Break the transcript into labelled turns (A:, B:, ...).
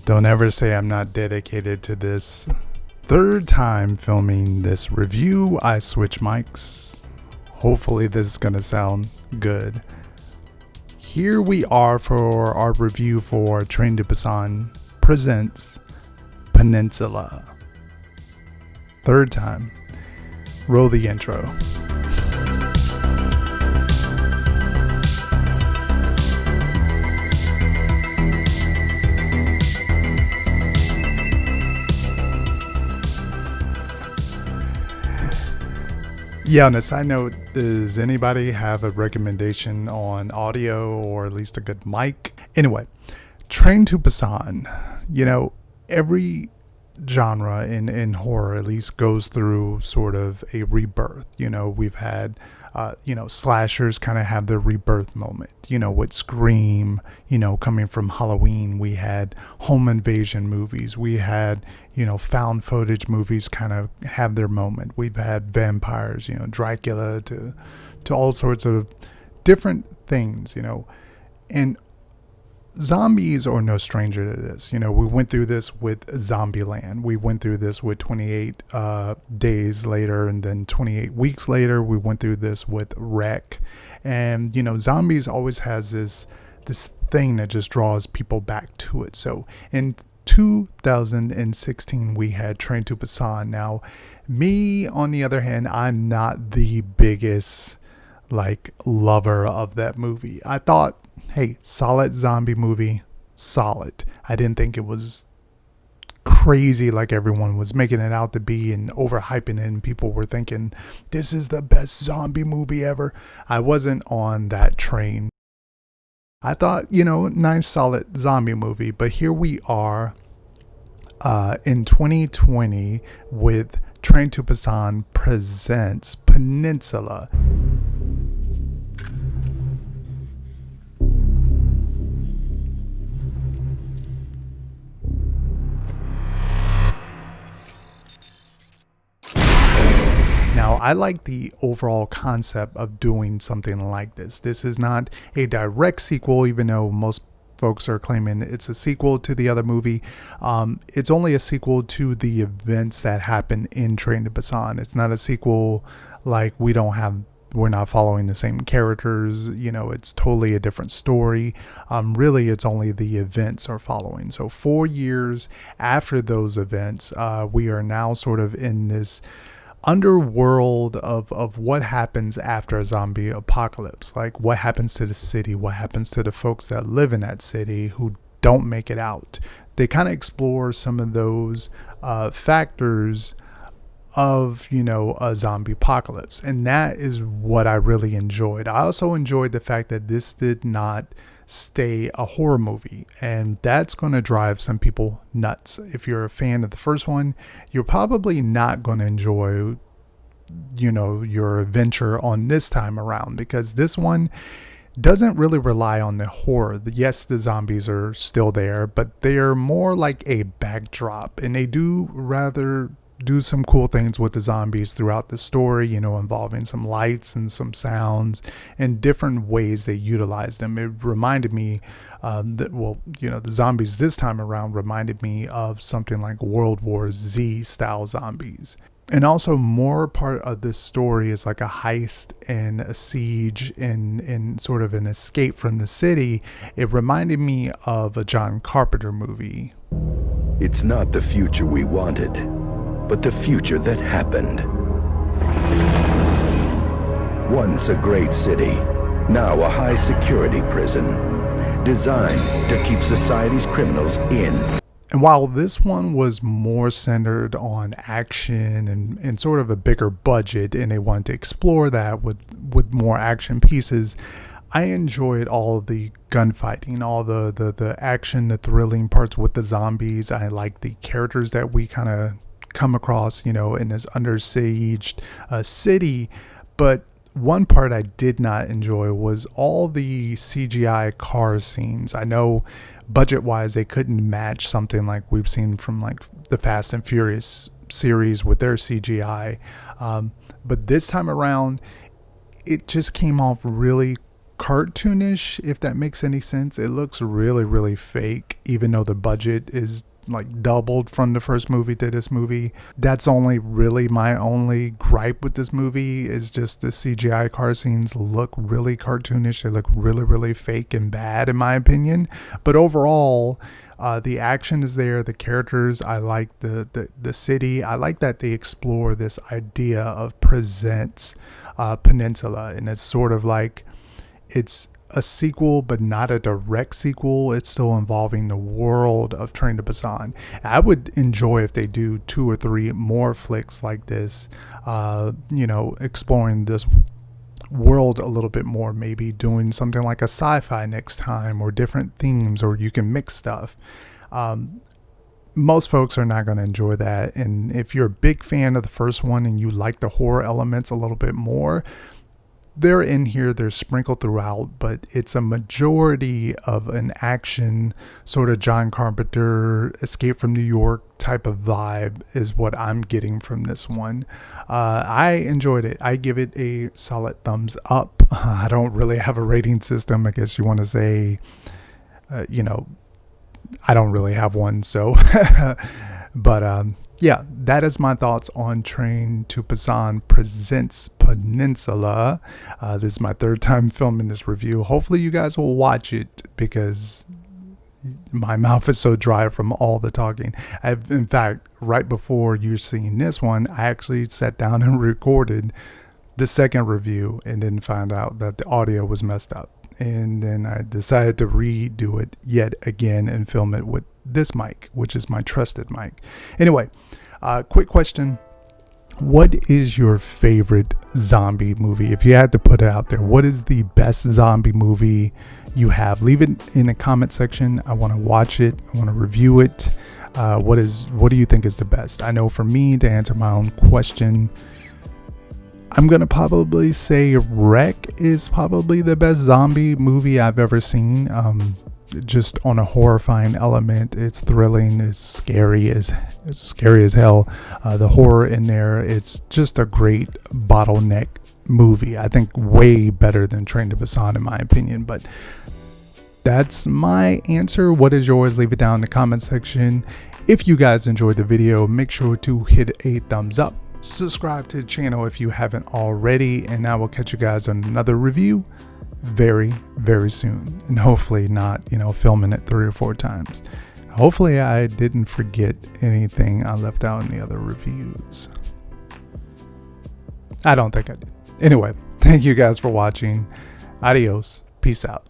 A: Don't ever say I'm not dedicated to this. Third time filming this review. I switch mics. Hopefully this is gonna sound good. Here we are for our review for Train to Busan Presents Peninsula. Third time. Roll the intro. Yeah, on a side note, does anybody have a recommendation on audio or at least a good mic? Anyway, Train to Busan, every genre in horror at least goes through sort of a rebirth. We've had slashers kind of have their rebirth moment, with Scream, coming from Halloween. We had home invasion movies. We had, found footage movies kind of have their moment. We've had vampires, Dracula to all sorts of different things, and zombies are no stranger to this. We went through this with Zombieland. We went through this with 28 days later, and then 28 weeks later, we went through this with Wreck. And, zombies always has this thing that just draws people back to it. So in 2016, we had Train to Busan. Now, me, on the other hand, I'm not the biggest lover of that movie. I thought, hey, solid zombie movie, solid. I didn't think it was crazy like everyone was making it out to be and overhyping it, and people were thinking this is the best zombie movie ever. I wasn't on that train. I thought, nice solid zombie movie, but here we are in 2020 with Train to Busan Presents Peninsula. Now, I like the overall concept of doing something like this. This is not a direct sequel, even though most folks are claiming it's a sequel to the other movie. It's only a sequel to the events that happen in Train to Busan. It's not a sequel like we're not following the same characters. It's totally a different story. Really, it's only the events are following. So 4 years after those events, we are now sort of in this underworld of what happens after a zombie apocalypse. Like, what happens to the city, what happens to the folks that live in that city who don't make it out. They kind of explore some of those factors of a zombie apocalypse, and that is what I really enjoyed. I also enjoyed the fact that this did not stay a horror movie, and that's going to drive some people nuts. If you're a fan of the first one, you're probably not going to enjoy your adventure on this time around, because this one doesn't really rely on the horror. Yes, the zombies are still there, but they're more like a backdrop, and they do some cool things with the zombies throughout the story, involving some lights and some sounds and different ways they utilize them. It reminded me the zombies this time around reminded me of something like World War Z style zombies. And also, more part of this story is like a heist and a siege and sort of an escape from the city. It reminded me of a John Carpenter movie.
B: It's not the future we wanted, but the future that happened. Once a great city, now a high security prison, designed to keep society's criminals in.
A: And while this one was more centered on action and sort of a bigger budget, and they wanted to explore that with more action pieces, I enjoyed all the gunfighting, all the action, the thrilling parts with the zombies. I like the characters that we kind of come across, in this under-sieged city. But one part I did not enjoy was all the CGI car scenes. I know budget-wise they couldn't match something like we've seen from like the Fast and Furious series with their CGI. But this time around, it just came off really cartoonish, if that makes any sense. It looks really, really fake, even though the budget is like doubled from the first movie to this movie. That's only really my only gripe with this movie, is just the CGI car scenes look really cartoonish. They look really, really fake and bad in my opinion. But overall, the action is there, the characters, I like the city. I like that they explore this idea of Presents Peninsula, and it's sort of like it's a sequel but not a direct sequel. It's still involving the world of Train to Busan. I would enjoy if they do 2 or 3 more flicks like this, exploring this world a little bit more, maybe doing something like a sci-fi next time, or different themes, or you can mix stuff. Most folks are not going to enjoy that, and if you're a big fan of the first one and you like the horror elements a little bit more, they're in here, they're sprinkled throughout, but it's a majority of an action sort of John Carpenter Escape from New York type of vibe is what I'm getting from this one. I enjoyed it. I give it a solid thumbs up. I don't really have a rating system, I guess you want to say. I don't really have one, so but yeah, that is my thoughts on Train to Busan Presents Peninsula. This is my 3rd time filming this review. Hopefully you guys will watch it, because my mouth is so dry from all the talking. In fact, right before you're seeing this one, I actually sat down and recorded the second review and then found out that the audio was messed up. And then I decided to redo it yet again and film it with this mic, which is my trusted mic. Anyway, quick question. What is your favorite zombie movie? If you had to put it out there, what is the best zombie movie you have? Leave it in the comment section. I want to watch it. I want to review it. What do you think is the best? I know for me, to answer my own question, I'm going to probably say Wreck is probably the best zombie movie I've ever seen. Just on a horrifying element, it's thrilling, it's scary as hell. The horror in there, it's just a great bottleneck movie. I think way better than Train to Busan in my opinion, but that's my answer. What is yours? Leave it down in the comment section. If you guys enjoyed the video, make sure to hit a thumbs up. Subscribe to the channel if you haven't already, and I will catch you guys on another review very, very soon, and hopefully not filming it 3 or 4 times. Hopefully I didn't forget anything I left out in the other reviews. I don't think I did. Anyway, thank you guys for watching. Adios. Peace out.